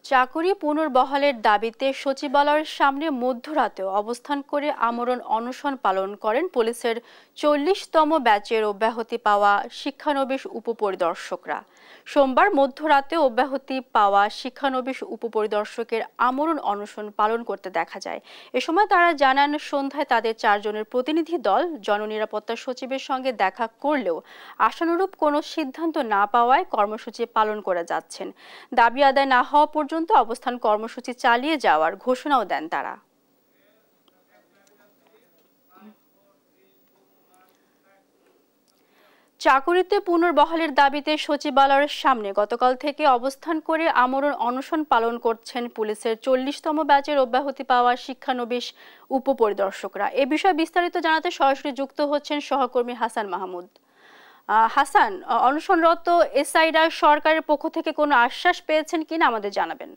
চাকুরি পুনর্বহালের দাবিতে সচিবালয়ের সামনে মধ্যরাতেও অবস্থান করে আমরণ অনশন পালন করেন পুলিশের 40তম ব্যাচের অব্যাহতি পাওয়া শিক্ষানবিশ উপপরিদর্শকরা। সোমবার মধ্যরাতে অব্যাহতি পাওয়া শিক্ষানবিশ উপপরিদর্শকের আমরণ অনশন পালন করতে দেখা যায়। এ সময় তারা জানান, সন্ধ্যায় তাদের 4 জনের প্রতিনিধি দল জননিরাপত্তা সচিবের সঙ্গে দেখা করলেও আশানুরূপ কোনো সিদ্ধান্ত না পাওয়ায় কর্মসূচি পালন করে যাচ্ছেন। দাবি আদায় না হওয়া পর্যন্ত অবস্থান কর্মসূচি চালিয়ে যাওয়ার ঘোষণাও দেন তারা। চাকুরিতে পুনর্বহালের দাবিতে সচিবালয়ের সামনে গতকাল থেকে অবস্থান করে আমরণ অনশন পালন করছেন পুলিশের 40তম ব্যাচের অব্যাহতি পাওয়া শিক্ষানবিশ উপপরিদর্শকরা। এ বিষয়ে বিস্তারিত জানাতে সরাসরি যুক্ত হচ্ছেন সহকর্মী হাসান মাহমুদ। হাসান, অনশনরত এসআইরা সরকারের পক্ষ থেকে কোনো আশ্বাস পেয়েছেন কিনা আমাদের জানাবেন।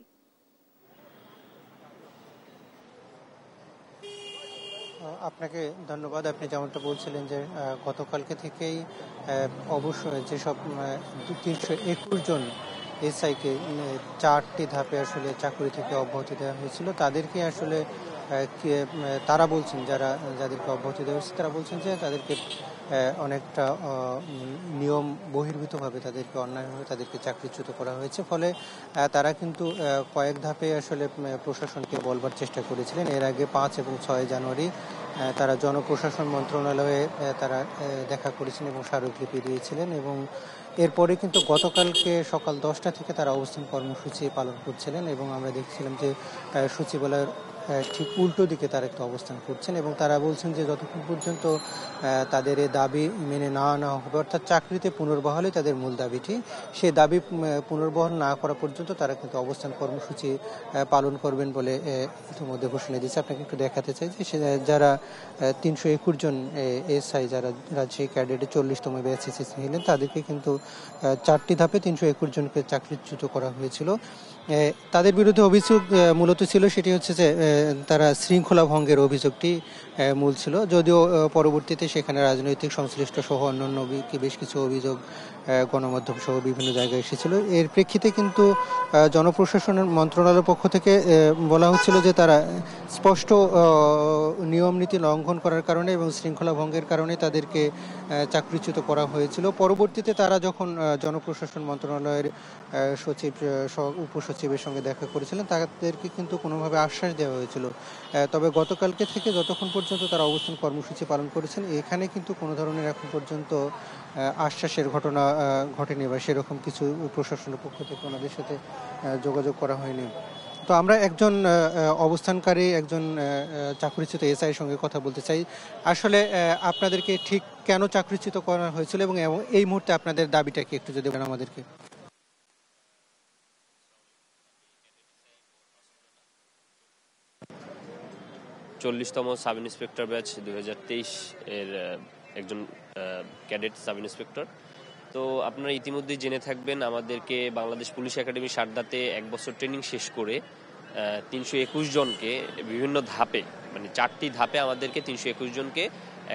আপনাকে ধন্যবাদ। আপনি যেমনটা বলছিলেন যে গতকালকে থেকেই অবশ্যই যেসব 321 জন এসআইকে 4টি ধাপে আসলে চাকরি থেকে অব্যাহতি দেওয়া হয়েছিল, তাদেরকে আসলে তারা বলছেন, যাদেরকে অব্যাহতি দেওয়া হয়েছে তারা বলছেন যে তাদেরকে অনেকটা নিয়ম বহির্ভূতভাবে তাদেরকে অন্যায়ভাবে তাদেরকে চাকরিচ্যুত করা হয়েছে। ফলে তারা কিন্তু কয়েক ধাপে আসলে প্রশাসনকে বলবার চেষ্টা করেছিলেন। এর আগে 5 এবং 6 জানুয়ারি তারা জনপ্রশাসন মন্ত্রণালয়ে তারা দেখা করেছেন এবং স্মারকলিপি দিয়েছিলেন, এবং এরপরে কিন্তু গতকালকে সকাল 10টা থেকে তারা অবস্থান কর্মসূচি পালন করছিলেন এবং আমরা দেখছিলাম যে সচিবালয়ের ঠিক উল্টো দিকে তারা একটা অবস্থান করছেন এবং তারা বলছেন যে যতক্ষণ পর্যন্ত তাদের এই দাবি মেনে না নেওয়া হবে, অর্থাৎ চাকরিতে পুনর্বহালই তাদের মূল দাবিটি, সেই দাবি পুনর্বহাল না করা পর্যন্ত তারা কিন্তু অবস্থান কর্মসূচি পালন করবেন বলে ইতিমধ্যে ঘোষণা দিয়েছে। আপনাকে একটু দেখাতে চাই যে যারা 321 জন এসআই যারা রাজশাহী ক্যাডেটের 40তম ব্যাচ এসএসসি হলেন, তাদেরকে কিন্তু 4টি ধাপে 321 জনকে চাকরিচ্যুত করা হয়েছিল। তাদের বিরুদ্ধে অভিযোগ মূলত ছিল সেটি হচ্ছে যে তারা শৃঙ্খলা ভঙ্গের অভিযোগটি মূল ছিল, যদিও পরবর্তীতে সেখানে রাজনৈতিক সংশ্লিষ্ট সহ অন্যান্য বেশ কিছু অভিযোগ গণমাধ্যম সহ বিভিন্ন জায়গায় এসেছিল। এর প্রেক্ষিতে কিন্তু জনপ্রশাসনের মন্ত্রণালয়ের পক্ষ থেকে বলা হচ্ছিল যে তারা স্পষ্ট নিয়ম নীতি লঙ্ঘন করার কারণে এবং শৃঙ্খলা ভঙ্গের কারণে তাদেরকে চাকরিচ্যুত করা হয়েছিল। পরবর্তীতে তারা যখন জনপ্রশাসন মন্ত্রণালয়ের সচিব উপসচিবের সঙ্গে দেখা করেছিলেন, তাদেরকে কিন্তু কোনোভাবে আশ্বাস দেওয়া হয়েছিল। তবে গতকালকে থেকে যতক্ষণ পর্যন্ত তারা অবস্থান কর্মসূচি পালন করেছেন, এখানে কিন্তু কোনো ধরনের এখন পর্যন্ত আশ্বাসের ঘটনা ঘটেনি বা সেরকম কিছু প্রশাসনের পক্ষ থেকে ওনাদের সাথে যোগাযোগ করা হয়নি। তো আমরা একজন অবস্থানকারী একজন চাকরিচ্যুত এসআইয়ের সঙ্গে কথা বলতে চাই। আসলে আপনাদেরকে ঠিক কেন চাকরিচ্যুত করা হয়েছিল এবং এই মুহূর্তে আপনাদের দাবিটা কি একটু যদি বলেন আমাদেরকে। 40তম সাব ইন্সপেক্টর ব্যাচ 2023 এর একজন ক্যাডেট সাব ইন্সপেক্টর। তো আপনারা ইতিমধ্যেই জেনে থাকবেন, আমাদেরকে বাংলাদেশ পুলিশ একাডেমি সারদাতে 1 বছর ট্রেনিং শেষ করে 321 জনকে বিভিন্ন ধাপে, মানে 4টি ধাপে আমাদেরকে 321 জনকে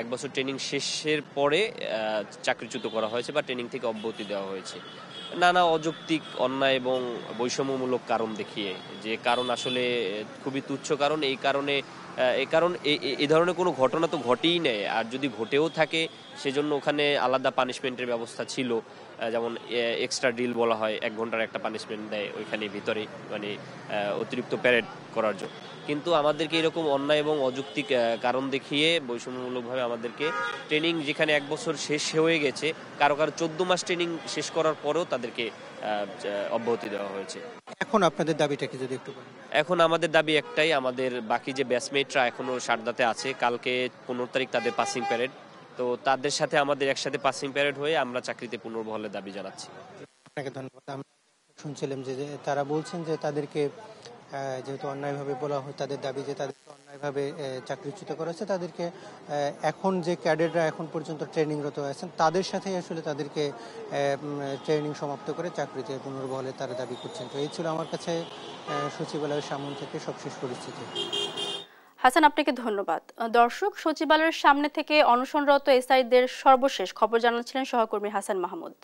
1 বছর ট্রেনিং শেষের পরে চাকরিচ্যুত করা হয়েছে বা ট্রেনিং থেকে অব্যাহতি দেওয়া হয়েছে নানা অযৌক্তিক, অন্যায় এবং বৈষম্যমূলক কারণ দেখিয়ে। যে কারণ আসলে খুবই তুচ্ছ কারণ। এই ধরনের কোনো ঘটনা তো ঘটেই নেই, আর যদি ঘটেও থাকে সেজন্য ওখানে আলাদা পানিশমেন্টের ব্যবস্থা ছিল, যেমন এক্সট্রা ড্রিল বলা হয়, 1 ঘন্টার একটা পানিশমেন্ট দেয় ওইখানে ভিতরে, মানে অতিরিক্ত প্যারেড করার জন্য। কিন্তু আমাদেরকে এরকম অন্যায় এবং অযৌক্তিক কারণ দেখিয়ে বৈষম্যমূলকভাবে আমাদেরকে ট্রেনিং, যেখানে 1 বছর শেষ হয়ে গেছে, কারো 14 মাস ট্রেনিং শেষ করার পরেও তাদেরকে অব্যাহতি দেওয়া হয়েছে। এখন আপনাদের দাবিটা কি যদি একটু বলেন। এখন আমাদের দাবি একটাই, আমাদের বাকি যে ব্যাচমেটরা এখনো সারদাতে আছে, কালকে 15 তারিখ তাদের পাসিং প্যারেড, তো তাদের সাথে আমাদের একসাথে পাসিং প্যারেড হয়ে আমরা চাকরিতে পুনর্বহালের দাবি জানাচ্ছি। আপনাকে ধন্যবাদ। আমরা শুনছিলাম যে তারা বলছেন যে তাদেরকে যেহেতু অন্যায়ভাবে বলা হয়, তাদের দাবি যে তাদেরকে অন্যায়ভাবে চাকরিচ্যুত করা হয়েছে, তাদেরকে এখন যে ক্যাডেটরা এখন পর্যন্ত ট্রেনিংরত আছেন তাদের সাথেই আসলে তাদেরকে ট্রেনিং সমাপ্ত করে চাকরিতে পুনর্বহালে তারা দাবি করছেন। তো এই ছিল আমার কাছে সচিবালয়ের সামনে থেকে সবশেষ পরিস্থিতি। হাসান, আপনাকে ধন্যবাদ। দর্শক, সচিবালয়ের সামনে থেকে অনশনরত এসআইদের সর্বশেষ খবর জানাচ্ছিলেন সহকর্মী হাসান মাহমুদ।